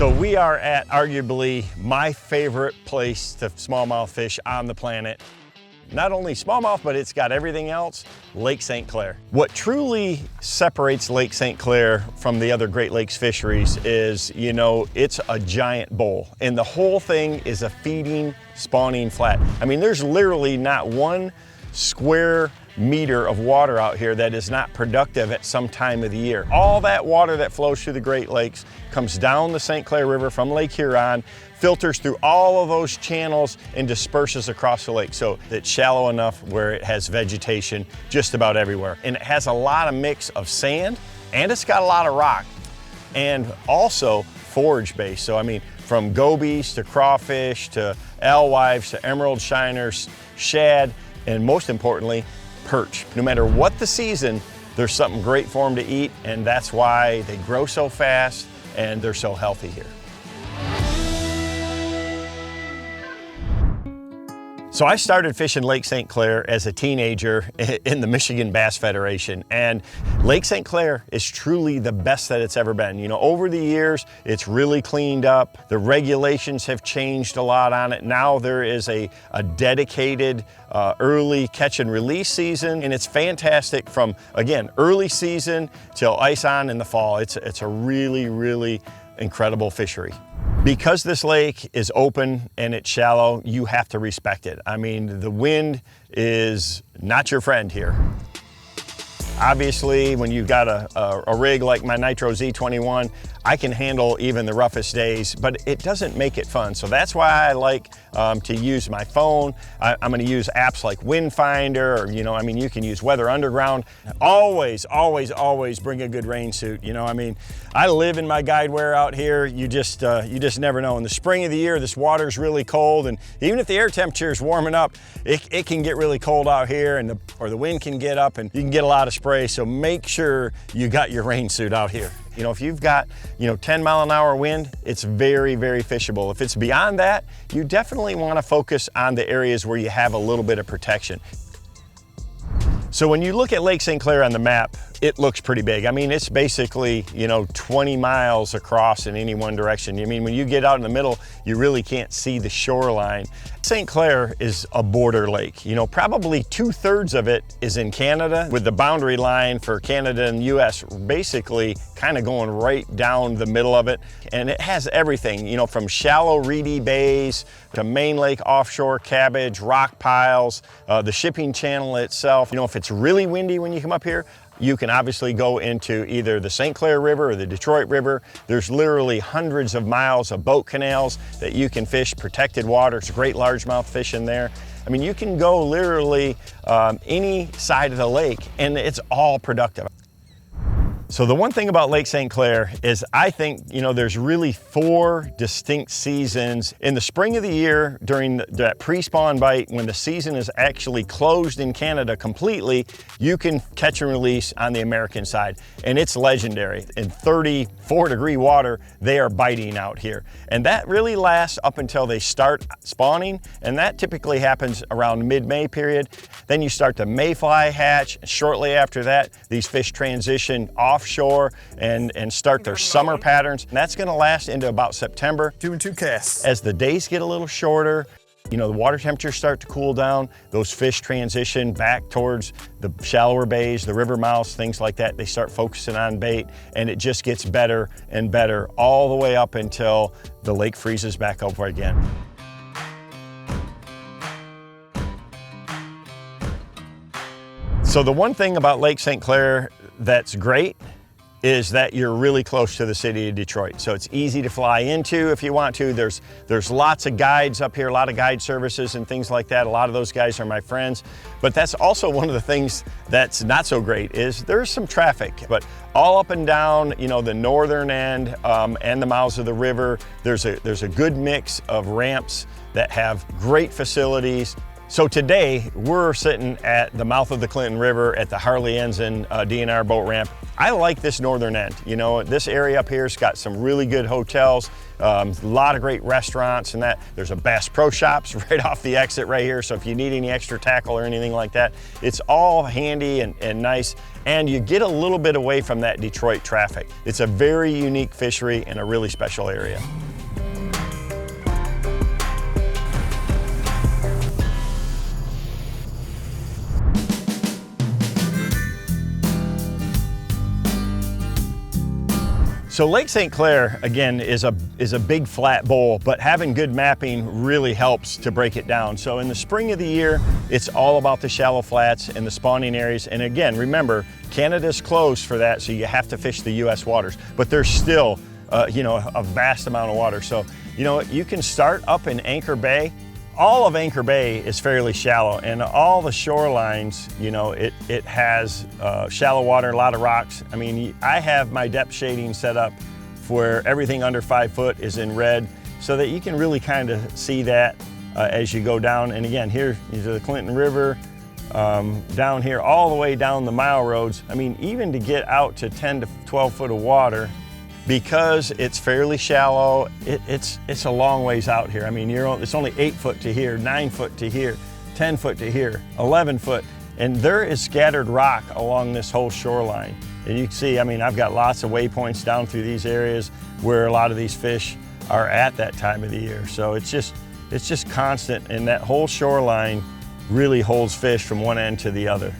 So we are at arguably my favorite place to smallmouth fish on the planet. Not only smallmouth, but it's got everything else, Lake St. Clair. What truly separates Lake St. Clair from the other Great Lakes fisheries is, it's a giant bowl, and the whole thing is a feeding, spawning flat. I mean, there's literally not one square meter of water out here that is not productive at some time of the year. All that water that flows through the Great Lakes comes down the St. Clair River from Lake Huron, filters through all of those channels and disperses across the lake. So it's shallow enough where it has vegetation just about everywhere. And it has a lot of mix of sand, and it's got a lot of rock, and also forage base. So I mean, from gobies to crawfish to alewives to emerald shiners, shad, and most importantly, perch. No matter what the season, there's something great for them to eat, and that's why they grow so fast and they're so healthy here. So I started fishing Lake St. Clair as a teenager in the Michigan Bass Federation, and Lake St. Clair is truly the best that it's ever been. Over the years, it's really cleaned up. The regulations have changed a lot on it. Now there is a dedicated early catch and release season, and it's fantastic from, again, early season till ice on in the fall. It's a really, really incredible fishery. Because this lake is open and it's shallow, you have to respect it. I mean, the wind is not your friend here. Obviously, when you've got a rig like my Nitro Z21, I can handle even the roughest days, but it doesn't make it fun. So that's why I like to use my phone. I'm gonna use apps like Wind Finder, or you can use Weather Underground. Always, always, always bring a good rain suit. I live in my guide wear out here. You just never know. In the spring of the year, this water's really cold, and even if the air temperature is warming up, it can get really cold out here, or the wind can get up, and you can get a lot of spray. So make sure you got your rain suit out here. If you've got 10-mile-an-hour wind, it's very, very fishable. If it's beyond that, you definitely want to focus on the areas where you have a little bit of protection. So when you look at Lake St. Clair on the map, it looks pretty big. I mean, it's basically, 20 miles across in any one direction. When you get out in the middle, you really can't see the shoreline. St. Clair is a border lake. Probably 2/3 of it is in Canada, with the boundary line for Canada and US basically kind of going right down the middle of it. And it has everything, from shallow reedy bays to main lake offshore cabbage, rock piles, the shipping channel itself. If it's really windy when you come up here, you can obviously go into either the St. Clair River or the Detroit River. There's literally hundreds of miles of boat canals that you can fish, protected water. It's great largemouth fish in there. You can go literally any side of the lake, and it's all productive. So the one thing about Lake St. Clair is I think, there's really 4 distinct seasons. In the spring of the year, during that pre-spawn bite, when the season is actually closed in Canada completely, you can catch and release on the American side. And it's legendary. In 34-degree water, they are biting out here. And that really lasts up until they start spawning. And that typically happens around mid-May period. Then you start the Mayfly hatch. Shortly after that, these fish transition offshore and start their summer patterns. And that's gonna last into about September. 2 and 2 casts. As the days get a little shorter, the water temperatures start to cool down, those fish transition back towards the shallower bays, the river mouths, things like that. They start focusing on bait, and it just gets better and better all the way up until the lake freezes back over again. So the one thing about Lake St. Clair that's great is that you're really close to the city of Detroit. So it's easy to fly into if you want to. There's lots of guides up here, a lot of guide services and things like that. A lot of those guys are my friends. But that's also one of the things that's not so great is there's some traffic. But all up and down, the northern end and the mouths of the river, there's a good mix of ramps that have great facilities, So today we're sitting at the mouth of the Clinton River at the Harley Ensign DNR boat ramp. I like this northern end. You know, this area up here's got some really good hotels, a lot of great restaurants and that. There's a Bass Pro Shops right off the exit right here. So if you need any extra tackle or anything like that, it's all handy and nice. And you get a little bit away from that Detroit traffic. It's a very unique fishery in a really special area. So Lake St. Clair, again, is a big flat bowl, but having good mapping really helps to break it down. So in the spring of the year, it's all about the shallow flats and the spawning areas. And again, remember, Canada's closed for that, so you have to fish the US waters, but there's still, you know, a vast amount of water. So, you know, you can start up in Anchor Bay. All of Anchor Bay is fairly shallow, and all the shorelines, you know, it has shallow water, a lot of rocks. I mean, I have my depth shading set up where everything under 5 foot is in red so that you can really kind of see that as you go down. And again, here is the Clinton River, down here, all the way down the mile roads. I mean, even to get out to 10 to 12 foot of water, because it's fairly shallow, it's a long ways out here. I mean, it's only 8 foot to here, 9 foot to here, 10 foot to here, 11 foot. And there is scattered rock along this whole shoreline. And you can see, I mean, I've got lots of waypoints down through these areas where a lot of these fish are at that time of the year. So it's just constant, and that whole shoreline really holds fish from one end to the other.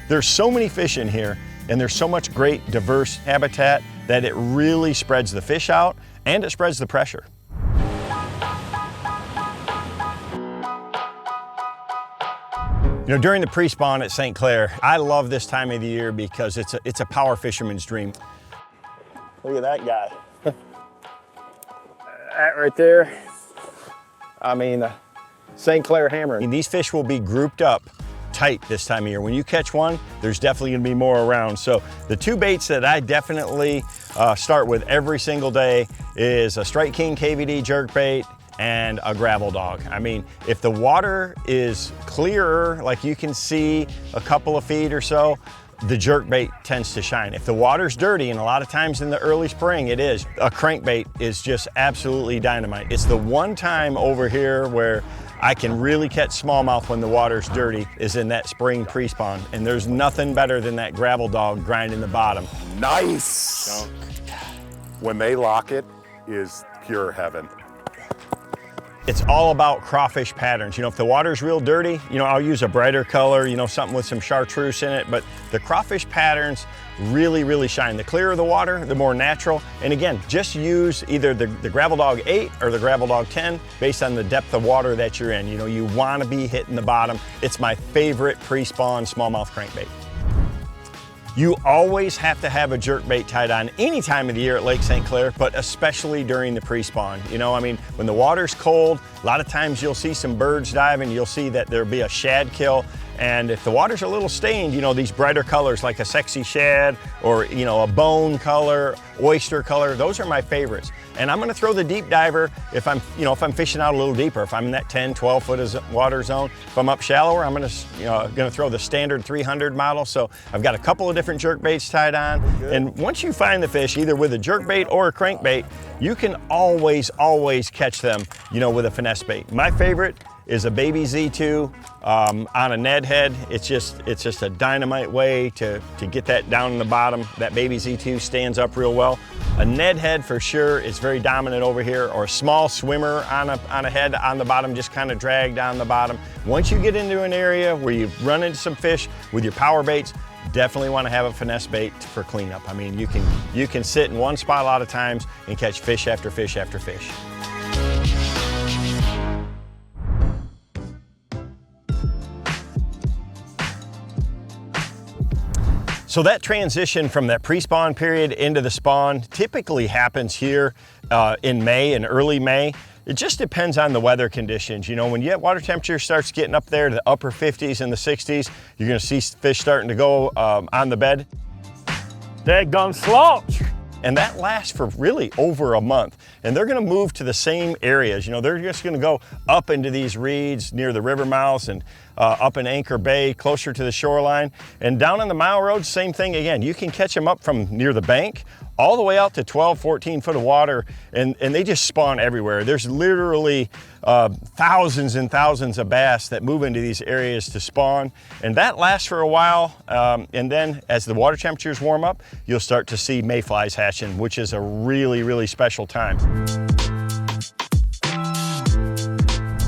There's so many fish in here, and there's so much great diverse habitat that it really spreads the fish out and it spreads the pressure. You know, during the pre-spawn at St. Clair, I love this time of the year because it's a power fisherman's dream. Look at that guy. That right there. I mean, St. Clair hammer. And these fish will be grouped up tight this time of year. When you catch one, there's definitely gonna be more around. So the two baits that I definitely start with every single day is a Strike King KVD jerkbait and a gravel dog. I mean, if the water is clearer, like you can see a couple of feet or so, the jerkbait tends to shine. If the water's dirty, and a lot of times in the early spring it is, a crankbait is just absolutely dynamite. It's the one time over here where I can really catch smallmouth when the water's dirty is in that spring pre-spawn. And there's nothing better than that gravel dog grinding the bottom. Nice! When they lock it is pure heaven. It's all about crawfish patterns. You know, if the water's real dirty, you know, I'll use a brighter color, you know, something with some chartreuse in it, but the crawfish patterns really, really shine. The clearer the water, the more natural. And again, just use either the Gravel Dog 8 or the Gravel Dog 10 based on the depth of water that you're in. You know, you want to be hitting the bottom. It's my favorite pre-spawn smallmouth crankbait. You always have to have a jerkbait tied on any time of the year at Lake St. Clair, but especially during the pre-spawn. You know, I mean, when the water's cold, a lot of times you'll see some birds diving, you'll see that there'll be a shad kill. And if the water's a little stained, you know, these brighter colors like a sexy shad or, you know, a bone color, oyster color, those are my favorites. And I'm gonna throw the deep diver if I'm, you know, if I'm fishing out a little deeper, if I'm in that 10, 12 foot water zone. If I'm up shallower, I'm gonna throw the standard 300 model. So I've got a couple of different jerk baits tied on. And once you find the fish, either with a jerk bait or a crankbait, you can always catch them, you know, with a finesse bait. My favorite is a baby Z2 on a Ned head. It's just a dynamite way to get that down in the bottom. That baby Z2 stands up real well. A Ned head for sure is very dominant over here, or a small swimmer on a head on the bottom, just kind of drag down the bottom. Once you get into an area where you run into some fish with your power baits, definitely want to have a finesse bait for cleanup. I mean, you can sit in one spot a lot of times and catch fish after fish after fish. So that transition from that pre-spawn period into the spawn typically happens here in May and early May. It just depends on the weather conditions. You know, when water temperature starts getting up there to the upper 50s and the 60s, you're gonna see fish starting to go on the bed. Daggone slouch. and that lasts for really over a month. And they're gonna move to the same areas. You know, they're just gonna go up into these reeds near the river mouths and up in Anchor Bay, closer to the shoreline. And down on the Mile Road, same thing again. You can catch them up from near the bank all the way out to 12, 14 foot of water, and they just spawn everywhere. There's literally thousands and thousands of bass that move into these areas to spawn, and that lasts for a while, and then as the water temperatures warm up, you'll start to see mayflies hatching, which is a really, really special time.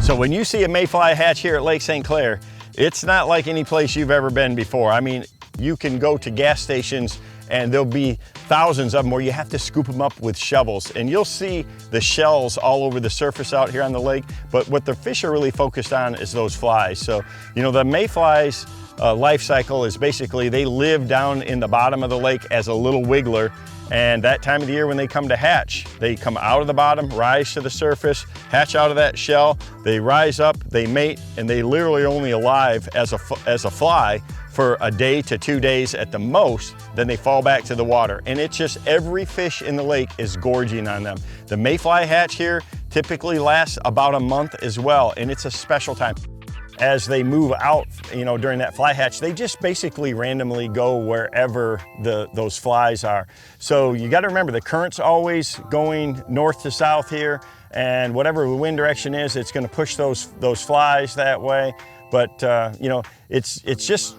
So when you see a mayfly hatch here at Lake St. Clair, it's not like any place you've ever been before. I mean, you can go to gas stations and there'll be thousands of them where you have to scoop them up with shovels, and you'll see the shells all over the surface out here on the lake. But what the fish are really focused on is those flies. So, you know, the mayflies life cycle is basically they live down in the bottom of the lake as a little wiggler, and that time of the year when they come to hatch, they come out of the bottom, rise to the surface, hatch out of that shell, they rise up, they mate, and they literally only alive as a fly for a day to 2 days at the most, then they fall back to the water. And it's just every fish in the lake is gorging on them. The mayfly hatch here typically lasts about a month as well, and it's a special time. As they move out, you know, during that fly hatch, they just basically randomly go wherever those flies are. So you got to remember the current's always going north to south here, and whatever the wind direction is, it's going to push those flies that way. But you know, it's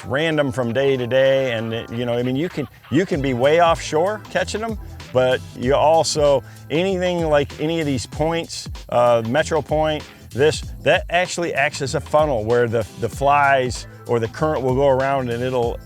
random from day to day, and you know, I mean, you can be way offshore catching them, but you also anything like any of these points, Metro Point. That actually acts as a funnel where the flies or the current will go around, and it'll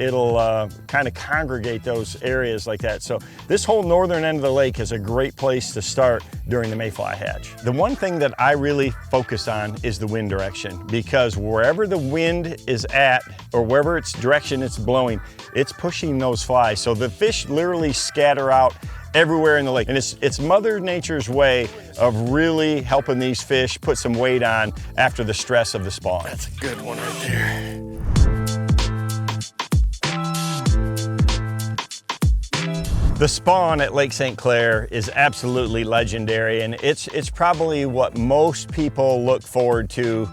kind of congregate those areas like that. So this whole northern end of the lake is a great place to start during the mayfly hatch. The one thing that I really focus on is the wind direction, because wherever the wind is at or wherever its direction it's blowing, it's pushing those flies. So the fish literally scatter out everywhere in the lake. And it's Mother Nature's way of really helping these fish put some weight on after the stress of the spawn. That's a good one right there. The spawn at Lake St. Clair is absolutely legendary, and it's probably what most people look forward to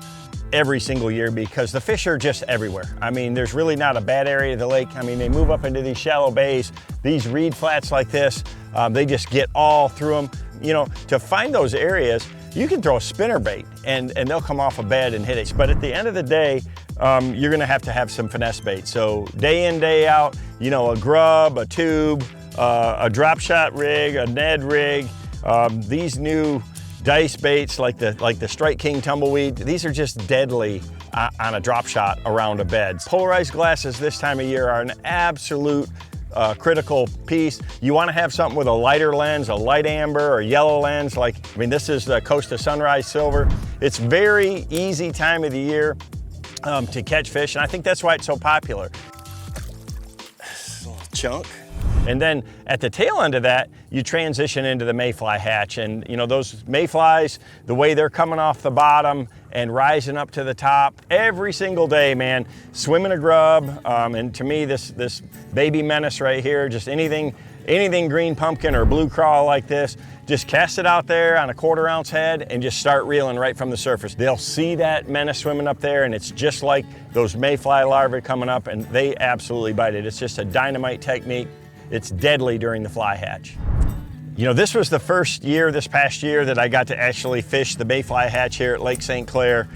every single year, because the fish are just everywhere. I mean, there's really not a bad area of the lake. I mean, they move up into these shallow bays, these reed flats like this, they just get all through them. You know, to find those areas, you can throw a spinner bait and they'll come off a bed and hit it. But at the end of the day, you're gonna have to have some finesse bait. So day in, day out, you know, a grub, a tube, a drop shot rig, a Ned rig, these new dice baits like the Strike King tumbleweed, these are just deadly on a drop shot around a bed. Polarized glasses this time of year are an absolute critical piece. You want to have something with a lighter lens, a light amber or yellow lens. Like, I mean, this is the Costa Sunrise Silver. It's very easy time of the year to catch fish, and I think that's why it's so popular. This little chunk. And then at the tail end of that, you transition into the mayfly hatch. And you know, those mayflies, the way they're coming off the bottom and rising up to the top every single day, man, swimming a grub. And to me, this baby menace right here, just anything green pumpkin or blue crawl like this, just cast it out there on a 1/4 ounce head and just start reeling right from the surface. They'll see that menace swimming up there, and it's just like those mayfly larvae coming up, and they absolutely bite it. It's just a dynamite technique. It's deadly during the fly hatch. You know, this was the first year, this past year, that I got to actually fish the mayfly hatch here at Lake St. Clair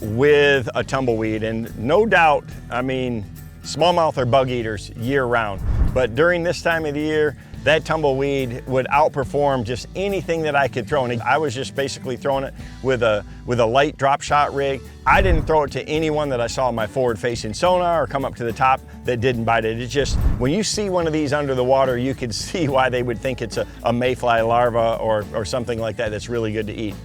with a tumbleweed. And no doubt, I mean, smallmouth are bug eaters year round. But during this time of the year, that tumbleweed would outperform just anything that I could throw. And I was just basically throwing it with a light drop shot rig. I didn't throw it to anyone that I saw in my forward facing sonar or come up to the top that didn't bite it. It's just, when you see one of these under the water, you can see why they would think it's a mayfly larva or something like that that's really good to eat.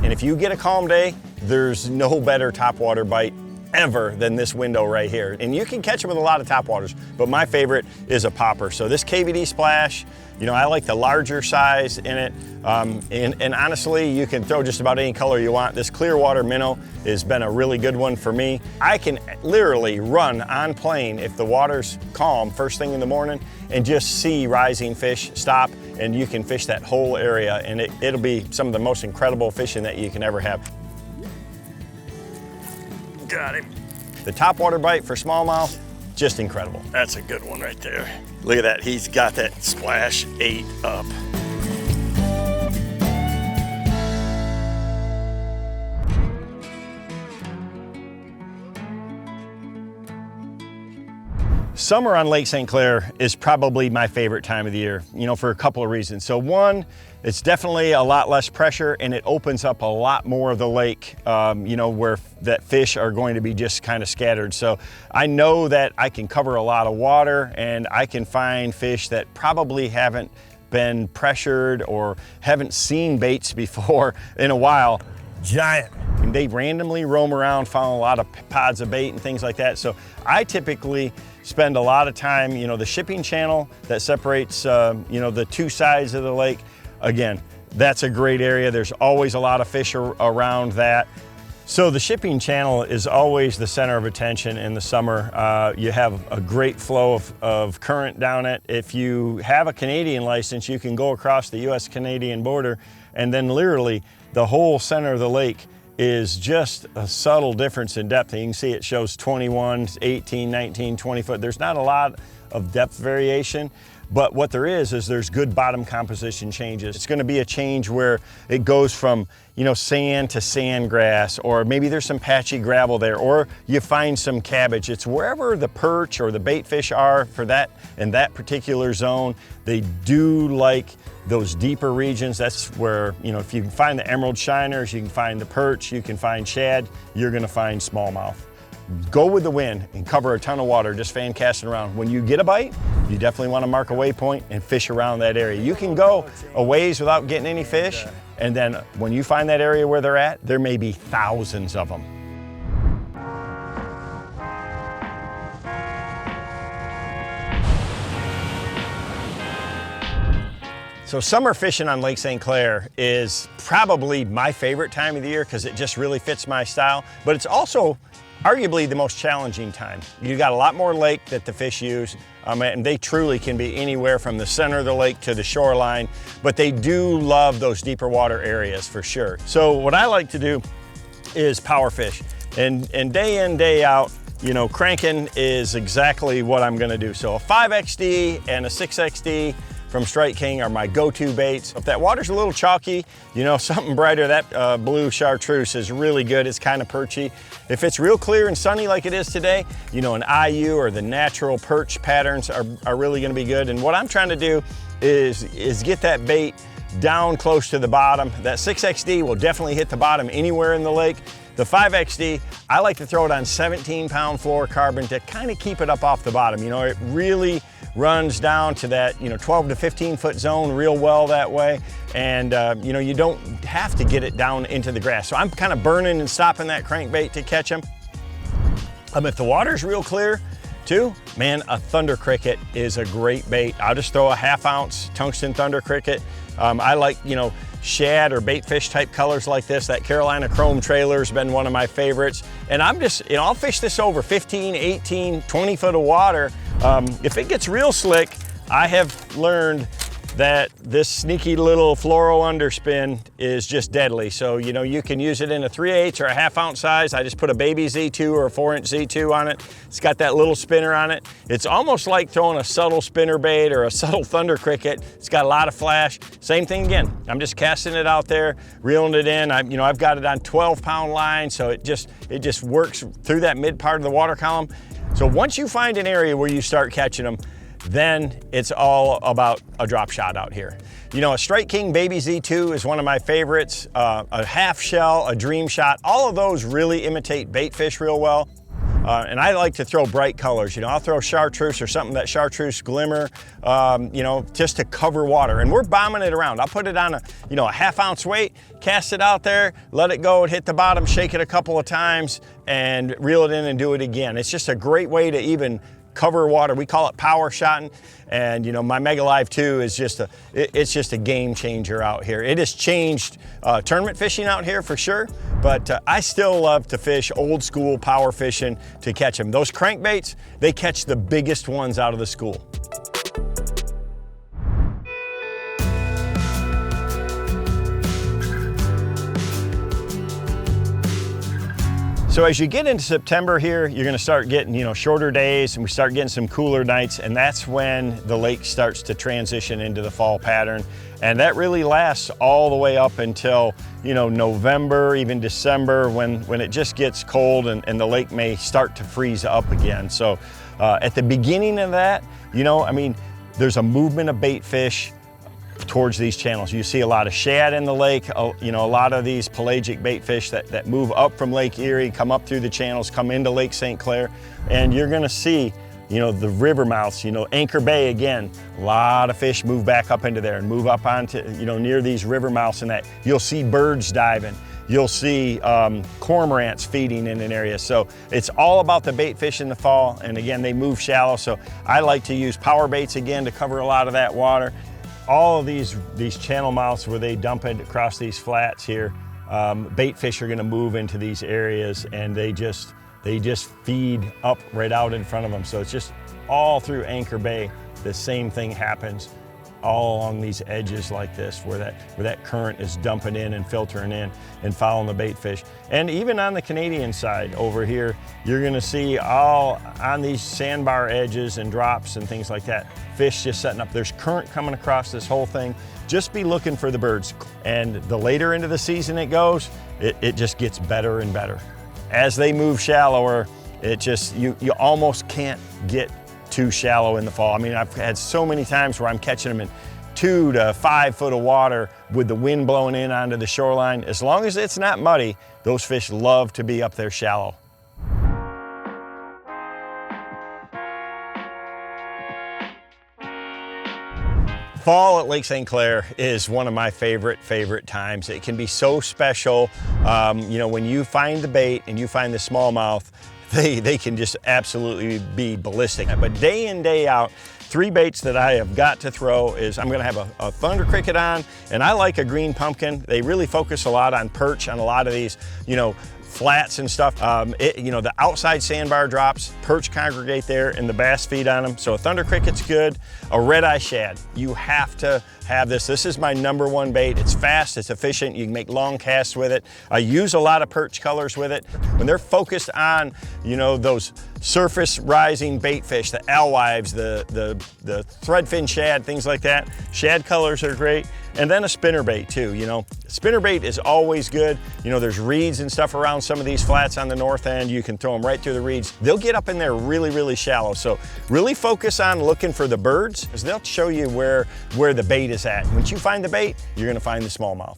And if you get a calm day, there's no better topwater bite ever than this window right here. And you can catch them with a lot of topwaters, but my favorite is a popper. So this KVD Splash, you know, I like the larger size in it. And honestly, you can throw just about any color you want. This Clearwater minnow has been a really good one for me. I can literally run on plane if the water's calm first thing in the morning and just see rising fish stop, and you can fish that whole area, and it'll be some of the most incredible fishing that you can ever have. Got him. The topwater bite for smallmouth, just incredible. That's a good one right there. Look at that, he's got that Splash 8 up. Summer on Lake St. Clair is probably my favorite time of the year, you know, for a couple of reasons. So one, it's definitely a lot less pressure and it opens up a lot more of the lake, you know, where that fish are going to be just kind of scattered. So I know that I can cover a lot of water and I can find fish that probably haven't been pressured or haven't seen baits before in a while. Giant. And they randomly roam around, found a lot of pods of bait and things like that. So I typically spend a lot of time, you know, the shipping channel that separates, you know, the two sides of the lake. Again, that's a great area. There's always a lot of fish around that. So the shipping channel is always the center of attention in the summer. You have a great flow of current down it. If you have a Canadian license, you can go across the US-Canadian border, and then literally the whole center of the lake is just a subtle difference in depth. And you can see it shows 21, 18, 19, 20 foot. There's not a lot of depth variation, but what there is there's good bottom composition changes. It's gonna be a change where it goes from, you know, sand to sand grass, or maybe there's some patchy gravel there, or you find some cabbage. It's wherever the perch or the bait fish are for that, in that particular zone. They do like those deeper regions. That's where, you know, if you can find the emerald shiners, you can find the perch, you can find shad, you're gonna find smallmouth. Go with the wind and cover a ton of water, just fan casting around. When you get a bite, you definitely want to mark a waypoint and fish around that area. You can go a ways without getting any fish, and then when you find that area where they're at, there may be thousands of them. So summer fishing on Lake St. Clair is probably my favorite time of the year because it just really fits my style, but it's also arguably the most challenging time. You got a lot more lake that the fish use, and they truly can be anywhere from the center of the lake to the shoreline, but they do love those deeper water areas for sure. So what I like to do is power fish, and day in, day out, you know, cranking is exactly what I'm gonna do. So a 5XD and a 6XD from Strike King are my go-to baits. If that water's a little chalky, you know, something brighter, that blue chartreuse is really good. It's kind of perchy. If it's real clear and sunny like it is today, you know, an IU or the natural perch patterns are really gonna be good. And what I'm trying to do is get that bait down close to the bottom. That 6XD will definitely hit the bottom anywhere in the lake. The 5XD, I like to throw it on 17-pound fluorocarbon to kind of keep it up off the bottom. You know, it really runs down to that, you know, 12 to 15 foot zone real well that way. And, you know, you don't have to get it down into the grass. So I'm kind of burning and stopping that crankbait to catch them. If the water's real clear too, man, a thunder cricket is a great bait. I'll just throw a 1/2 ounce tungsten thunder cricket. I like, you know, shad or bait fish type colors like this. That Carolina chrome trailer's been one of my favorites. And I'm just, you know, I'll fish this over 15, 18, 20 foot of water. If it gets real slick, I have learned that this sneaky little fluoro underspin is just deadly. So, you know, you can use it in a 3/8 or a 1/2 ounce size. I just put a baby Z2 or a 4-inch Z2 on it. It's got that little spinner on it. It's almost like throwing a subtle spinner bait or a subtle thunder cricket. It's got a lot of flash. Same thing again. I'm just casting it out there, reeling it in. You know, I've got it on 12-pound line, so it just works through that mid part of the water column. So once you find an area where you start catching them, then it's all about a drop shot out here. You know, a Strike King Baby Z2 is one of my favorites. A half shell, a dream shot, all of those really imitate bait fish real well. And I like to throw bright colors. You know, I'll throw chartreuse or something, that chartreuse glimmer, you know, just to cover water. And we're bombing it around. I'll put it on a, you know, a ½ ounce weight, cast it out there, let it go, hit the bottom, shake it a couple of times, and reel it in and do it again. It's just a great way to even cover water. We call it power shotting. And you know, my Mega Live 2 is just it's just a game changer out here. It has changed tournament fishing out here for sure, but I still love to fish old school power fishing to catch them. Those crankbaits, they catch the biggest ones out of the school. So as you get into September here, you're gonna start getting, you know, shorter days, and we start getting some cooler nights, and that's when the lake starts to transition into the fall pattern. And that really lasts all the way up until, you know, November, even December, when it just gets cold and the lake may start to freeze up again. So at the beginning of that, you know, I mean, there's a movement of bait fish towards these channels. You see a lot of shad in the lake, you know, a lot of these pelagic bait fish that move up from Lake Erie, come up through the channels, come into Lake St. Clair, and you're gonna see, you know, the river mouths, you know, Anchor Bay again, a lot of fish move back up into there and move up onto, you know, near these river mouths, and that you'll see birds diving. You'll see cormorants feeding in an area. So it's all about the bait fish in the fall, and again, they move shallow, so I like to use power baits again to cover a lot of that water. All of these channel mouths where they dump it across these flats here, bait fish are gonna move into these areas, and they just feed up right out in front of them. So it's just all through Anchor Bay, the same thing happens all along these edges like this, where that current is dumping in and filtering in and following the bait fish. And even on the Canadian side over here, you're gonna see all on these sandbar edges and drops and things like that, fish just setting up. There's current coming across this whole thing. Just be looking for the birds. And the later into the season it goes, it just gets better and better. As they move shallower, it just, you almost can't get too shallow in the fall. I mean, I've had so many times where I'm catching them in 2 to 5 foot of water with the wind blowing in onto the shoreline. As long as it's not muddy, those fish love to be up there shallow. Fall at Lake St. Clair is one of my favorite times. It can be so special. You know, when you find the bait and you find the smallmouth, they can just absolutely be ballistic. But day in, day out, 3 baits that I have got to throw is I'm gonna have a thunder cricket on, and I like a green pumpkin. They really focus a lot on perch on a lot of these, you know, flats and stuff. You know, the outside sandbar drops, perch congregate there, and the bass feed on them. So a thunder cricket's good. A red-eye shad, you have to have this. This is my #1 bait. It's fast, it's efficient, you can make long casts with it. I use a lot of perch colors with it. When they're focused on, you know, those surface rising bait fish, the alewives, the threadfin shad, things like that, shad colors are great. And then a spinnerbait too, you know. Spinnerbait is always good. You know, there's reeds and stuff around some of these flats on the north end. You can throw them right through the reeds. They'll get up in there really, really shallow. So really focus on looking for the birds, because they'll show you where the bait is at. Once you find the bait, you're gonna find the smallmouth.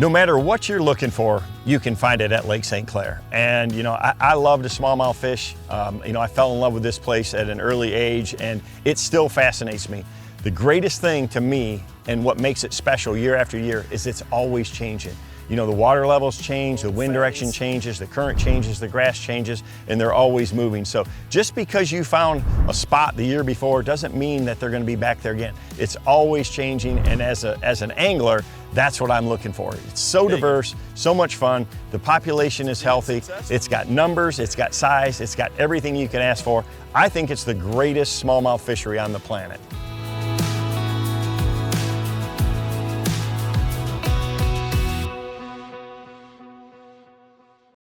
No matter what you're looking for, you can find it at Lake St. Clair. And you know, I love to smallmouth fish. You know, I fell in love with this place at an early age, and it still fascinates me. The greatest thing to me, and what makes it special year after year, is it's always changing. You know, the water levels change, the wind direction changes, the current changes, the grass changes, and they're always moving. So just because you found a spot the year before doesn't mean that they're gonna be back there again. It's always changing, and as an angler, that's what I'm looking for. It's so diverse, so much fun. The population is healthy. It's got numbers, it's got size, it's got everything you can ask for. I think it's the greatest smallmouth fishery on the planet.